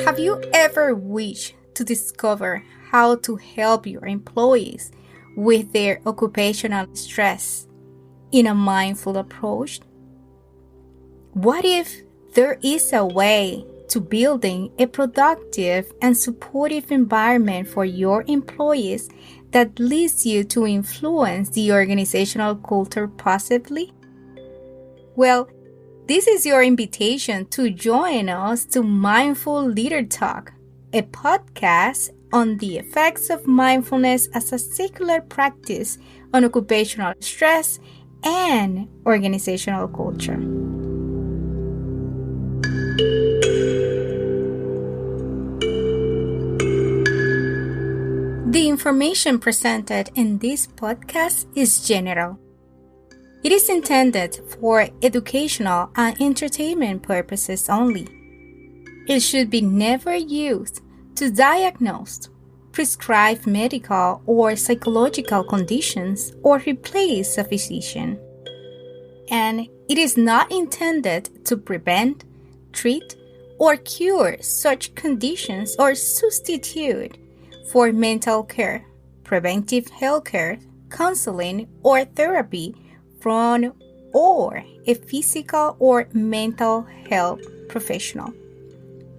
Have you ever wished to discover how to help your employees with their occupational stress in a mindful approach? What if there is a way to building a productive and supportive environment for your employees that leads you to influence the organizational culture positively? Well, this is your invitation to join us to Mindful Leader Talk, a podcast on the effects of mindfulness as a secular practice on occupational stress and organizational culture. The information presented in this podcast is general. It is intended for educational and entertainment purposes only. It should be never used to diagnose, prescribe medical or psychological conditions, or replace a physician. And it is not intended to prevent, treat, or cure such conditions or substitute for mental care, preventive health care, counseling, or therapy from or a physical or mental health professional.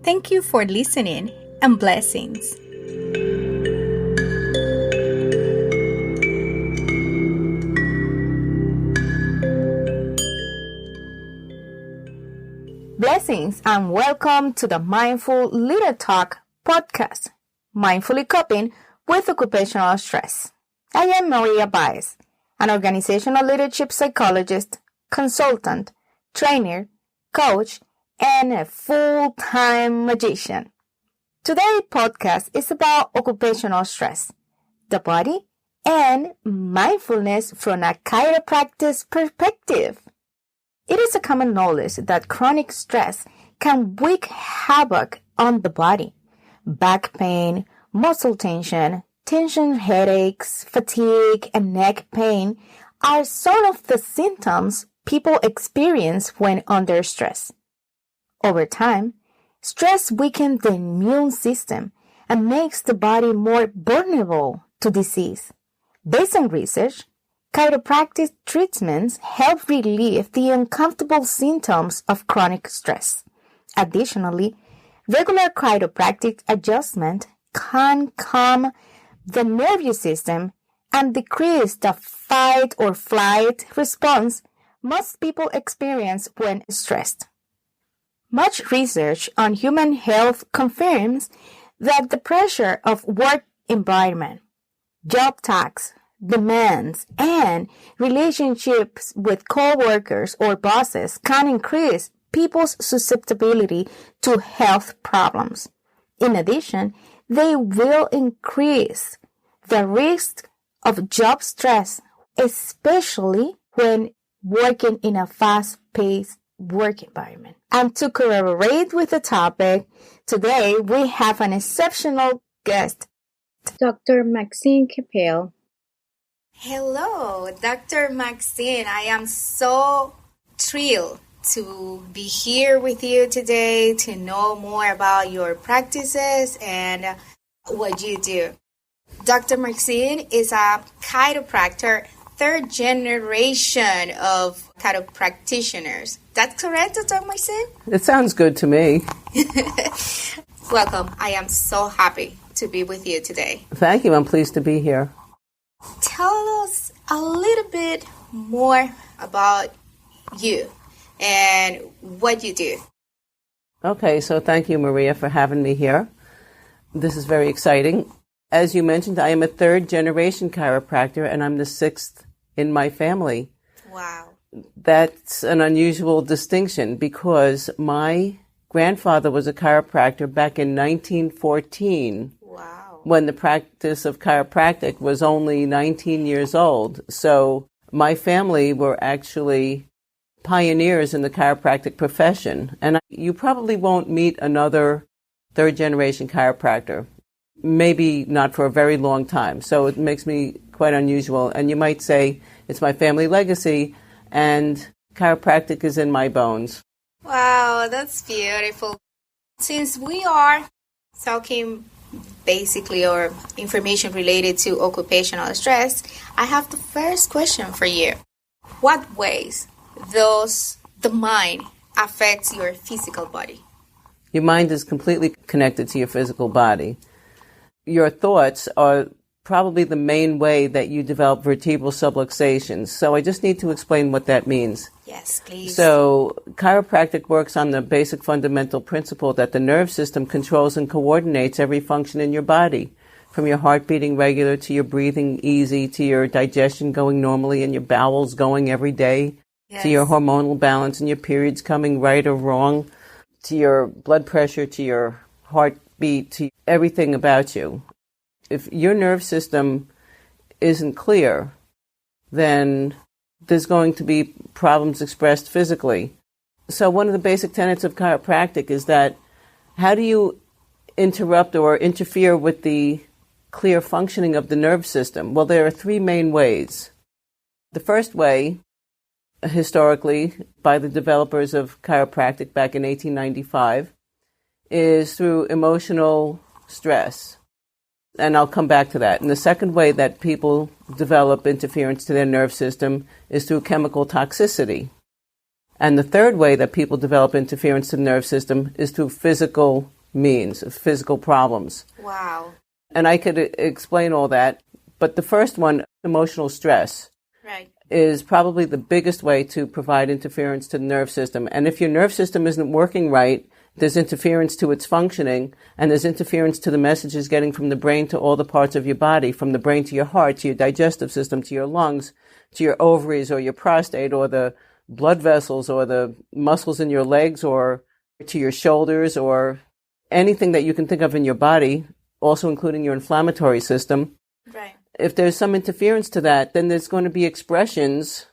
Thank you for listening and blessings. Blessings and welcome to the Mindful Leader Talk podcast, Mindfully Coping with Occupational Stress. I am Maria Baez, an organizational leadership psychologist, consultant, trainer, coach, and a full-time magician. Today's podcast is about occupational stress, the body, and mindfulness from a chiropractic perspective. It is a common knowledge that chronic stress can wreak havoc on the body. Back pain, muscle tension, headaches, fatigue, and neck pain are some of the symptoms people experience when under stress. Over time, stress weakens the immune system and makes the body more vulnerable to disease. Based on research, chiropractic treatments help relieve the uncomfortable symptoms of chronic stress. Additionally, regular chiropractic adjustment can calm the nervous system and decrease the fight or flight response most people experience when stressed. Much research on human health confirms that the pressure of work environment, job tasks, demands, and relationships with coworkers or bosses can increase people's susceptibility to health problems. In addition, they will increase the risk of job stress, especially when working in a fast-paced work environment. And to corroborate with the topic, today we have an exceptional guest, Dr. Maxine Capel. Hello, Dr. Maxine. I am so thrilled to be here with you today to know more about your practices and what you do. Dr. Maxine is a chiropractor, third generation of chiropractitioners. That's correct, Dr. Maxine? It sounds good to me. Welcome. I am so happy to be with you today. Thank you. I'm pleased to be here. Tell us a little bit more about you and what you do. Okay, so thank you, Maria, for having me here. This is very exciting. As you mentioned, I am a third-generation chiropractor, and I'm the sixth in my family. Wow. That's an unusual distinction because my grandfather was a chiropractor back in 1914. Wow. When the practice of chiropractic was only 19 years old. So my family were actually pioneers in the chiropractic profession. And you probably won't meet another third-generation chiropractor. Maybe not for a very long time. So it makes me quite unusual. And you might say it's my family legacy and chiropractic is in my bones. Wow, that's beautiful. Since we are talking basically or information related to occupational stress, I have the first question for you. What ways does the mind affect your physical body? Your mind is completely connected to your physical body. Your thoughts are probably the main way that you develop vertebral subluxations. So I just need to explain what that means. Yes, please. So chiropractic works on the basic fundamental principle that the nerve system controls and coordinates every function in your body, from your heart beating regular to your breathing easy to your digestion going normally and your bowels going every day, yes, to your hormonal balance and your periods coming right or wrong, to your blood pressure, to your heartbeat, to everything about you. If your nerve system isn't clear, then there's going to be problems expressed physically. So one of the basic tenets of chiropractic is that how do you interrupt or interfere with the clear functioning of the nerve system? Well, there are three main ways. The first way, historically, by the developers of chiropractic back in 1895, is through emotional stress. And I'll come back to that. And the second way that people develop interference to their nerve system is through chemical toxicity. And the third way that people develop interference to the nerve system is through physical means, physical problems. Wow. And I could explain all that. But the first one, emotional stress, right, is probably the biggest way to provide interference to the nerve system. And if your nerve system isn't working right, there's interference to its functioning, and there's interference to the messages getting from the brain to all the parts of your body, from the brain to your heart, to your digestive system, to your lungs, to your ovaries or your prostate or the blood vessels or the muscles in your legs or to your shoulders or anything that you can think of in your body, also including your inflammatory system. Right. If there's some interference to that, then there's going to be expressions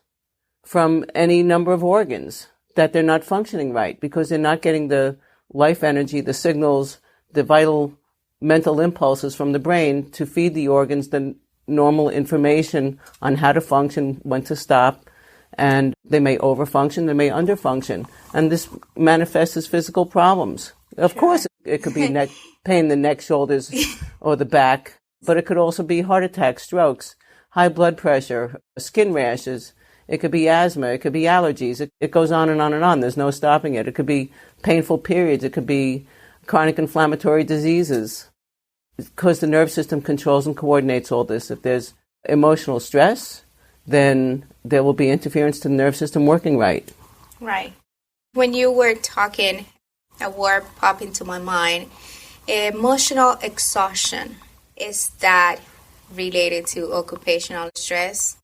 from any number of organs that they're not functioning right because they're not getting the life energy, the signals, the vital mental impulses from the brain to feed the organs the normal information on how to function, when to stop, and they may overfunction, they may underfunction. And this manifests as physical problems. Of course, it could be neck pain in the neck, shoulders, or the back, but it could also be heart attacks, strokes, high blood pressure, skin rashes. It could be asthma. It could be allergies. It goes on and on and on. There's no stopping it. It could be painful periods. It could be chronic inflammatory diseases because the nerve system controls and coordinates all this. If there's emotional stress, then there will be interference to the nerve system working right. Right. When you were talking, a word popped into my mind, emotional exhaustion. Is that related to occupational stress?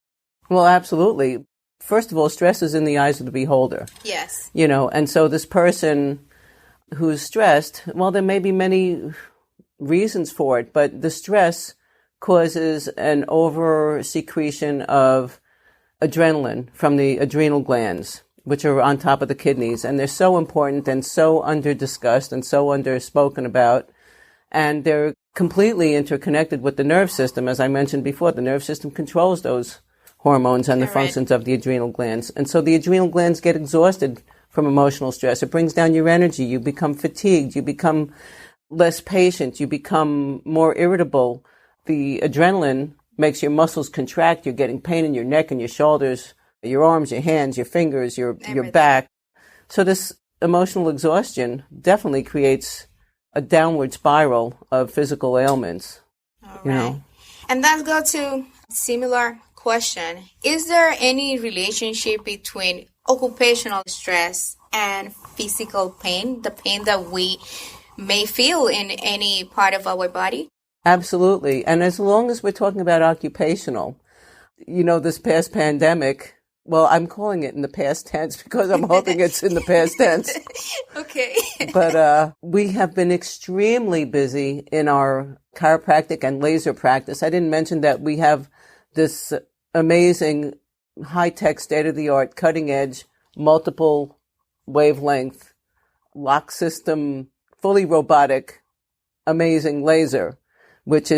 Well, absolutely. First of all, stress is in the eyes of the beholder. Yes. And so this person who's stressed, well, there may be many reasons for it, but the stress causes an over-secretion of adrenaline from the adrenal glands, which are on top of the kidneys. And they're so important and so under-discussed and so under-spoken about. And they're completely interconnected with the nerve system. As I mentioned before, the nerve system controls those hormones and the functions of the adrenal glands. And so the adrenal glands get exhausted from emotional stress. It brings down your energy. You become fatigued. You become less patient. You become more irritable. The adrenaline makes your muscles contract. You're getting pain in your neck and your shoulders, your arms, your hands, your fingers, your back. So this emotional exhaustion definitely creates a downward spiral of physical ailments. All right. And let's go to similar question. Is there any relationship between occupational stress and physical pain, the pain that we may feel in any part of our body? Absolutely. And as long as we're talking about occupational, this past pandemic, well, I'm calling it in the past tense because I'm hoping it's in the past tense. Okay. But we have been extremely busy in our chiropractic and laser practice. I didn't mention that we have this amazing, high-tech, state-of-the-art, cutting-edge, multiple wavelength, lock system, fully robotic, amazing laser, which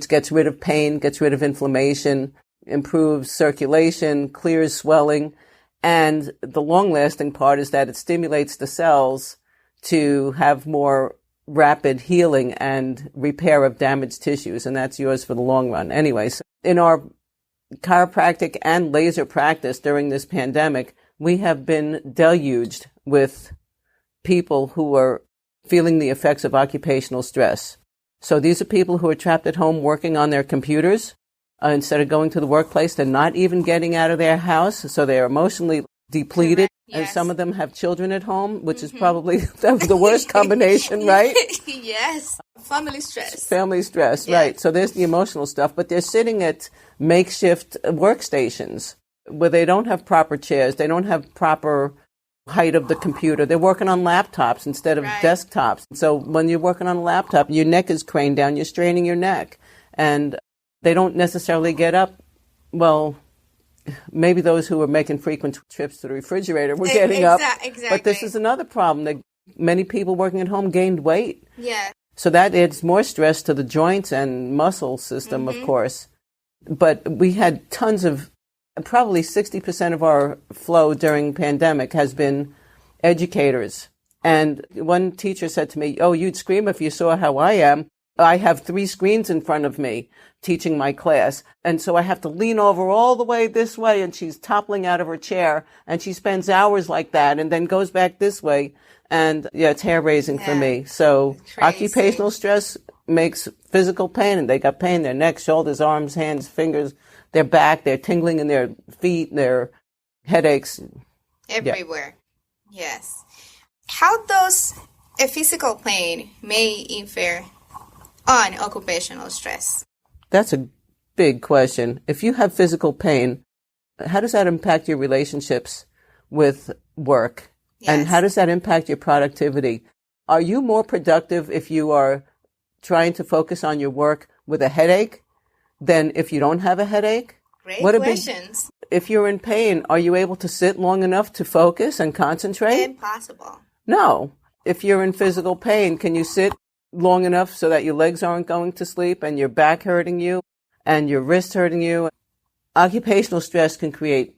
gets rid of pain, gets rid of inflammation, improves circulation, clears swelling, and the long-lasting part is that it stimulates the cells to have more rapid healing and repair of damaged tissues, and that's yours for the long run. Anyways, in our chiropractic and laser practice during this pandemic, we have been deluged with people who are feeling the effects of occupational stress. So these are people who are trapped at home working on their computers. Instead of going to the workplace, they're not even getting out of their house, so they're emotionally depleted. Yes. And some of them have children at home, which is probably the worst combination, right? Yes. Family stress. Family stress, right. So there's the emotional stuff, but they're sitting at makeshift workstations where they don't have proper chairs. They don't have proper height of the computer. They're working on laptops instead of desktops. So when you're working on a laptop, your neck is craned down, you're straining your neck. And they don't necessarily get up. Well, maybe those who are making frequent trips to the refrigerator were getting up. Exactly. But this is another problem that many people working at home gained weight. Yeah. So that adds more stress to the joints and muscle system, of course. But we had tons of, probably 60% of our flow during pandemic has been educators. And one teacher said to me, "Oh, you'd scream if you saw how I am. I have 3 screens in front of me teaching my class. And so I have to lean over all the way this way." And she's toppling out of her chair. And she spends hours like that and then goes back this way. And yeah, it's hair raising for me. So occupational stress makes physical pain. And they got pain in their neck, shoulders, arms, hands, fingers, their back, their tingling in their feet, their headaches. Everywhere. Yeah. Yes. How does a physical pain may interfere on occupational stress? That's a big question. If you have physical pain, how does that impact your relationships with work? Yes. And how does that impact your productivity? Are you more productive if you are trying to focus on your work with a headache than if you don't have a headache? Great questions. If you're in pain, are you able to sit long enough to focus and concentrate? Impossible. No. If you're in physical pain, can you sit long enough so that your legs aren't going to sleep and your back hurting you and your wrist hurting you? Occupational stress can create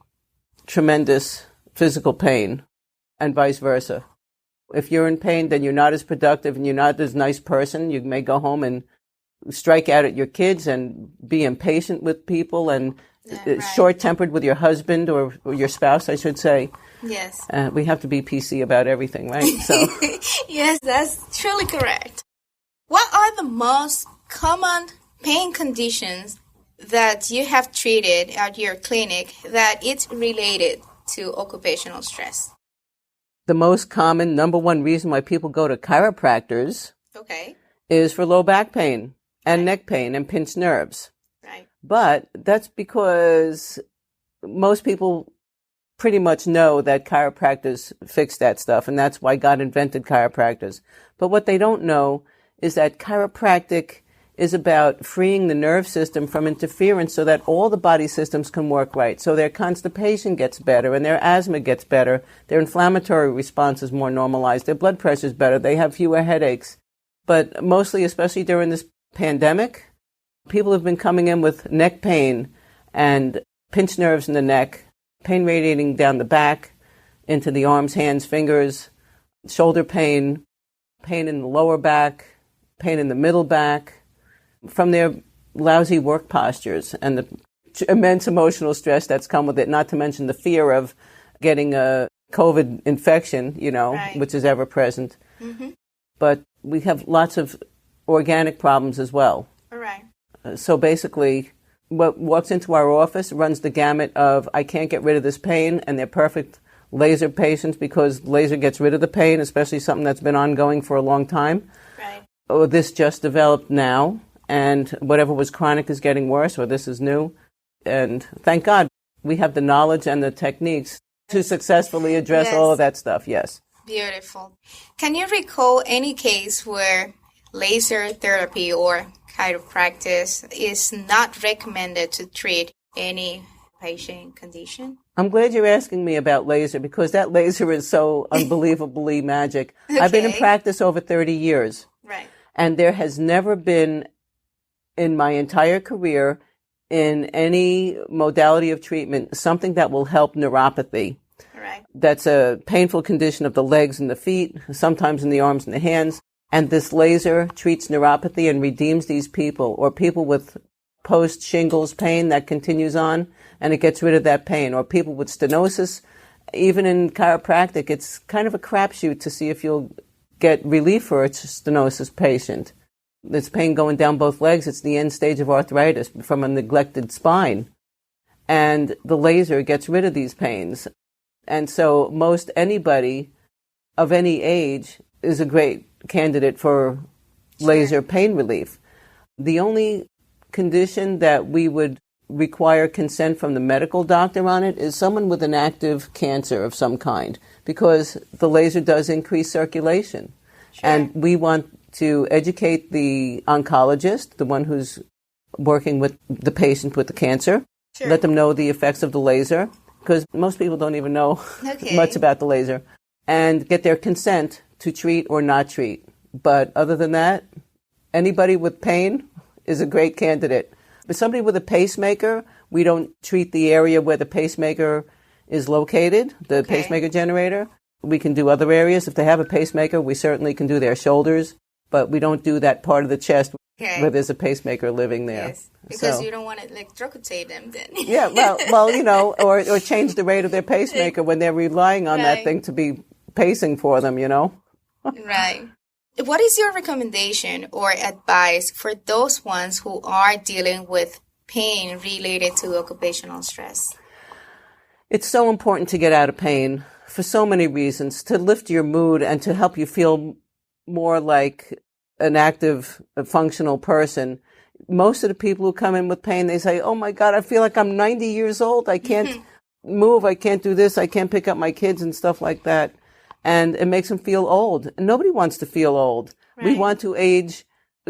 tremendous physical pain and vice versa. If you're in pain, then you're not as productive and you're not as nice person. You may go home and strike out at your kids and be impatient with people and short-tempered with your husband or your spouse, I should say. Yes. We have to be PC about everything, right? So. Yes, that's truly correct. What are the most common pain conditions that you have treated at your clinic that it's related to occupational stress? The most common, number one reason why people go to chiropractors is for low back pain and neck pain and pinched nerves. Right. But that's because most people pretty much know that chiropractors fix that stuff, and that's why God invented chiropractors. But what they don't know is that chiropractic is about freeing the nerve system from interference so that all the body systems can work right. So their constipation gets better and their asthma gets better. Their inflammatory response is more normalized. Their blood pressure is better. They have fewer headaches. But mostly, especially during this pandemic, people have been coming in with neck pain and pinched nerves in the neck, pain radiating down the back into the arms, hands, fingers, shoulder pain, pain in the lower back, pain in the middle back, from their lousy work postures and the immense emotional stress that's come with it, not to mention the fear of getting a COVID infection, which is ever present. Mm-hmm. But we have lots of organic problems as well. All right. So basically, what walks into our office runs the gamut of, I can't get rid of this pain, and they're perfect laser patients because laser gets rid of the pain, especially something that's been ongoing for a long time. Right. Or this just developed now, and whatever was chronic is getting worse, or this is new. And thank God we have the knowledge and the techniques to successfully address all of that stuff, yes. Beautiful. Can you recall any case where laser therapy or chiropractic is not recommended to treat any patient condition? I'm glad you're asking me about laser because that laser is so unbelievably magic. Okay. I've been in practice over 30 years. Right. And there has never been in my entire career in any modality of treatment something that will help neuropathy. Right. Right. That's a painful condition of the legs and the feet, sometimes in the arms and the hands. And this laser treats neuropathy and redeems these people, or people with post-shingles pain that continues on, and it gets rid of that pain, or people with stenosis. Even in chiropractic, it's kind of a crapshoot to see if you'll get relief for a stenosis patient. This pain going down both legs, it's the end stage of arthritis from a neglected spine. And the laser gets rid of these pains. And so most anybody of any age is a great candidate for laser pain relief. The only condition that we would require consent from the medical doctor on it is someone with an active cancer of some kind, because the laser does increase circulation. Sure. And we want to educate the oncologist, the one who's working with the patient with the cancer, sure. Let them know the effects of the laser, because most people don't even know much about the laser, and get their consent to treat or not treat. But other than that, anybody with pain is a great candidate. But somebody with a pacemaker, we don't treat the area where the pacemaker is located, the pacemaker generator. We can do other areas. If they have a pacemaker, we certainly can do their shoulders, but we don't do that part of the chest where there's a pacemaker living there. Yes, because you don't want to electrocute them then. Yeah, well, or change the rate of their pacemaker when they're relying on that thing to be pacing for them, Right. What is your recommendation or advice for those ones who are dealing with pain related to occupational stress? It's so important to get out of pain for so many reasons, to lift your mood and to help you feel more like an active, functional person. Most of the people who come in with pain, they say, oh my God, I feel like I'm 90 years old. I can't move. I can't do this. I can't pick up my kids and stuff like that. And it makes them feel old. And nobody wants to feel old. Right. We want to age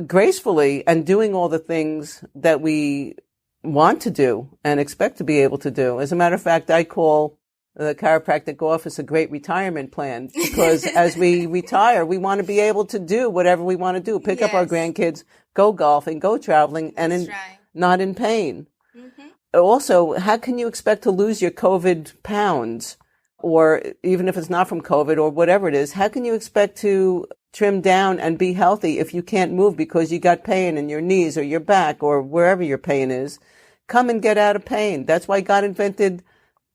gracefully and doing all the things that we want to do and expect to be able to do. As a matter of fact, I call the chiropractic office a great retirement plan, because as we retire, we want to be able to do whatever we want to do, pick up our grandkids, go golfing, go traveling, and not in pain. Mm-hmm. Also, how can you expect to lose your COVID pounds? Or even if it's not from COVID or whatever it is, how can you expect to trim down and be healthy if you can't move because you got pain in your knees or your back or wherever your pain is? Come and get out of pain. That's why God invented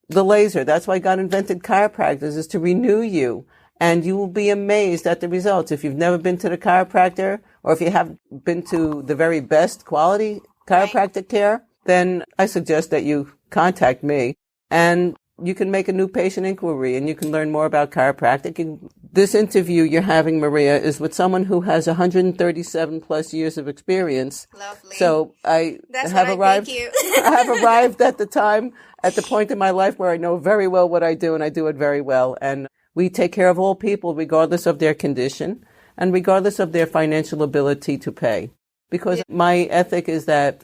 the laser. That's why God invented chiropractors, is to renew you. And you will be amazed at the results. If you've never been to the chiropractor, or if you have been to the very best quality chiropractic care, then I suggest that you contact me. And you can make a new patient inquiry and you can learn more about chiropractic. And this interview you're having, Maria, is with someone who has 137 plus years of experience. Lovely. So I have arrived at the point in my life where I know very well what I do, and I do it very well. And we take care of all people regardless of their condition and regardless of their financial ability to pay. Because my ethic is that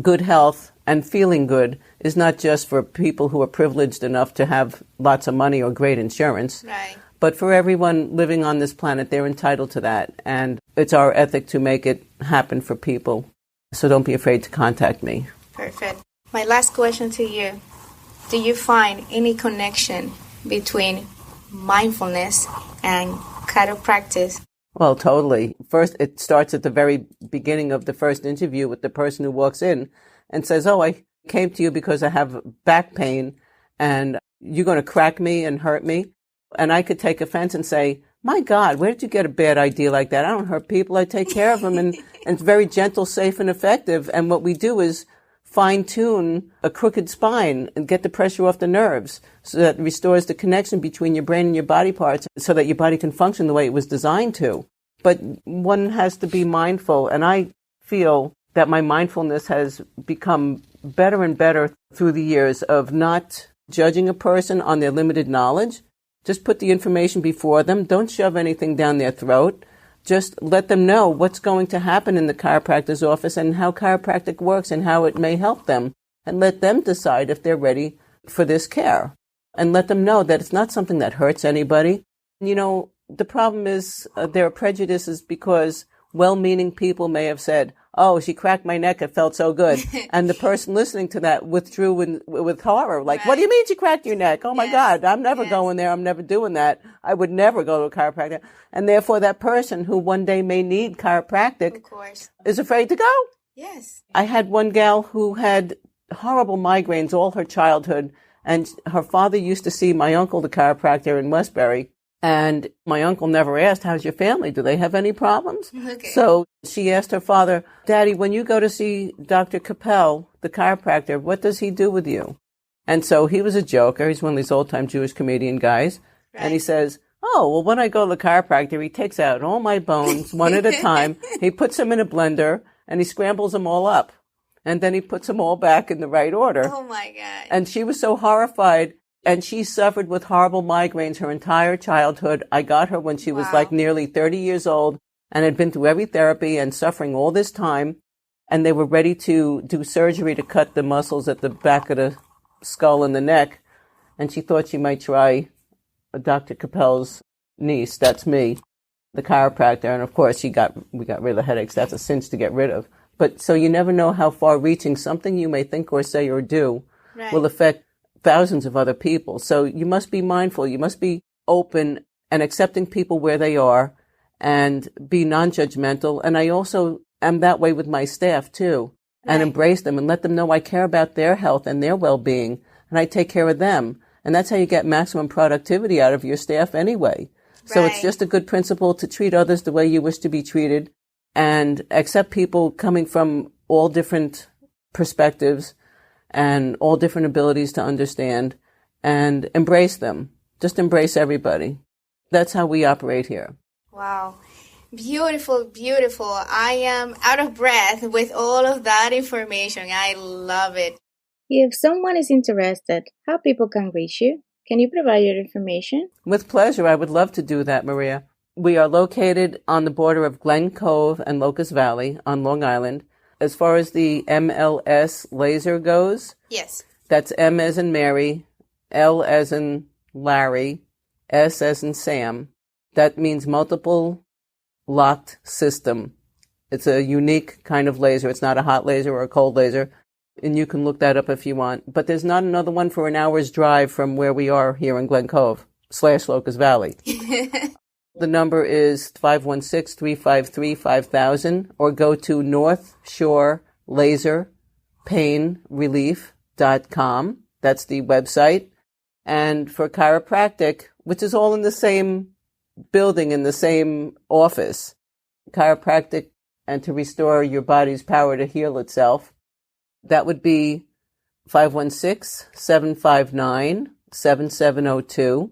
good health and feeling good is not just for people who are privileged enough to have lots of money or great insurance, but for everyone living on this planet. They're entitled to that. And it's our ethic to make it happen for people. So don't be afraid to contact me. Perfect. My last question to you. Do you find any connection between mindfulness and chiropractic? Well, totally. First, it starts at the very beginning of the first interview with the person who walks in and says, oh, I came to you because I have back pain and you're going to crack me and hurt me. And I could take offense and say, my God, where did you get a bad idea like that? I don't hurt people. I take care of them. And it's very gentle, safe, and effective. And what we do is fine-tune a crooked spine and get the pressure off the nerves so that it restores the connection between your brain and your body parts so that your body can function the way it was designed to. But one has to be mindful, and I feel that my mindfulness has become better and better through the years of not judging a person on their limited knowledge. Just put the information before them. Don't shove anything down their throat. Just let them know what's going to happen in the chiropractor's office and how chiropractic works and how it may help them. And let them decide if they're ready for this care. And let them know that it's not something that hurts anybody. You know, the problem is there are prejudices because well-meaning people may have said, oh, she cracked my neck. It felt so good. And the person listening to that withdrew with horror. Like, what do you mean she cracked your neck? Oh, my God, I'm never going there. I'm never doing that. I would never go to a chiropractor. And therefore, that person who one day may need chiropractic of course, is afraid to go. Yes. I had one gal who had horrible migraines all her childhood. And her father used to see my uncle, the chiropractor in Westbury. And my uncle never asked, how's your family? Do they have any problems? Okay. So she asked her father, Daddy, when you go to see Dr. Capel, the chiropractor, what does he do with you? And so he was a joker. He's one of these old-time Jewish comedian guys. Right. And he says, oh, well, when I go to the chiropractor, he takes out all my bones one at a time. He puts them in a blender and he scrambles them all up. And then he puts them all back in the right order. Oh, my God. And she was so horrified. And she suffered with horrible migraines her entire childhood. I got her when she was like nearly 30 years old and had been through every therapy and suffering all this time. And they were ready to do surgery to cut the muscles at the back of the skull and the neck. And she thought she might try Dr. Capel's niece. That's me, the chiropractor. And of course, we got rid of the headaches. That's a cinch to get rid of. But so you never know how far reaching something you may think or say or do will affect thousands of other people. So you must be mindful. You must be open and accepting people where they are and be non-judgmental. And I also am that way with my staff too, and embrace them and let them know I care about their health and their well-being and I take care of them. And that's how you get maximum productivity out of your staff anyway. So it's just a good principle to treat others the way you wish to be treated and accept people coming from all different perspectives and all different abilities to understand and embrace them. Just embrace everybody. That's how we operate here. Wow. Beautiful, beautiful. I am out of breath with all of that information. I love it. If someone is interested, how people can reach you? Can you provide your information? With pleasure. I would love to do that, Maria. We are located on the border of Glen Cove and Locust Valley on Long Island. As far as the MLS laser goes, yes, that's M as in Mary, L as in Larry, S as in Sam. That means multiple locked system. It's a unique kind of laser. It's not a hot laser or a cold laser. And you can look that up if you want. But there's not another one for an hour's drive from where we are here in Glen Cove / Locust Valley. The number is 516-353-5000 or go to northshorelaserpainrelief.com. That's the website. And for chiropractic, which is all in the same building, in the same office, chiropractic and to restore your body's power to heal itself, that would be 516-759-7702.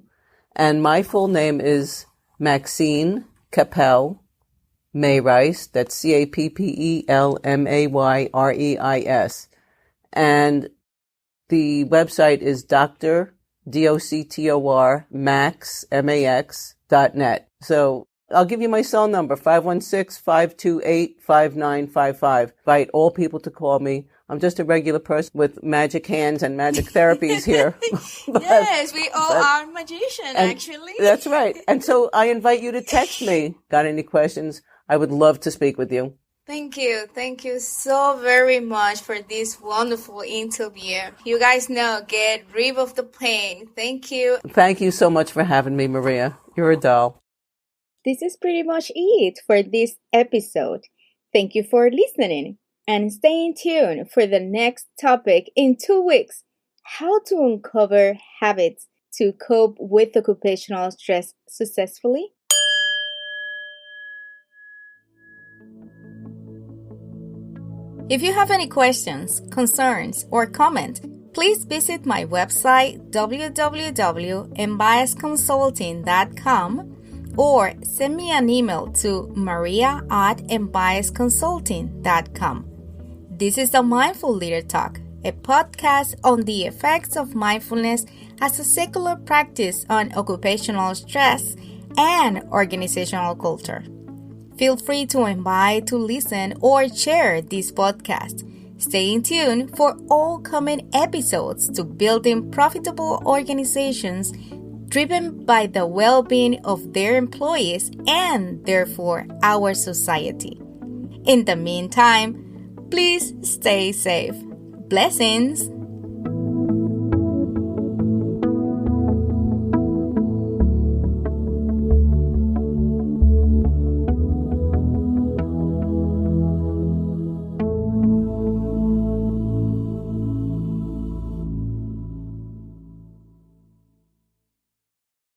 And my full name is Maxine Capel Mayreis. That's CAPPELMAYREIS. And the website is Dr. Max, MAX.net. So I'll give you my cell number, 516-528-5955. Invite all people to call me. I'm just a regular person with magic hands and magic therapies here. Yes, we all are magicians, actually. That's right. And so I invite you to text me. Got any questions? I would love to speak with you. Thank you. Thank you so very much for this wonderful interview. You guys know, get rid of the pain. Thank you. Thank you so much for having me, Maria. You're a doll. This is pretty much it for this episode. Thank you for listening. And stay tuned for the next topic in 2 weeks. How to uncover habits to cope with occupational stress successfully. If you have any questions, concerns, or comment, please visit my website www.embiasconsulting.com or send me an email to maria@embiasconsulting.com. This is the Mindful Leader Talk, a podcast on the effects of mindfulness as a secular practice on occupational stress and organizational culture. Feel free to invite, to listen, or share this podcast. Stay in tune for all coming episodes to building profitable organizations driven by the well-being of their employees and, therefore, our society. In the meantime, please stay safe. Blessings.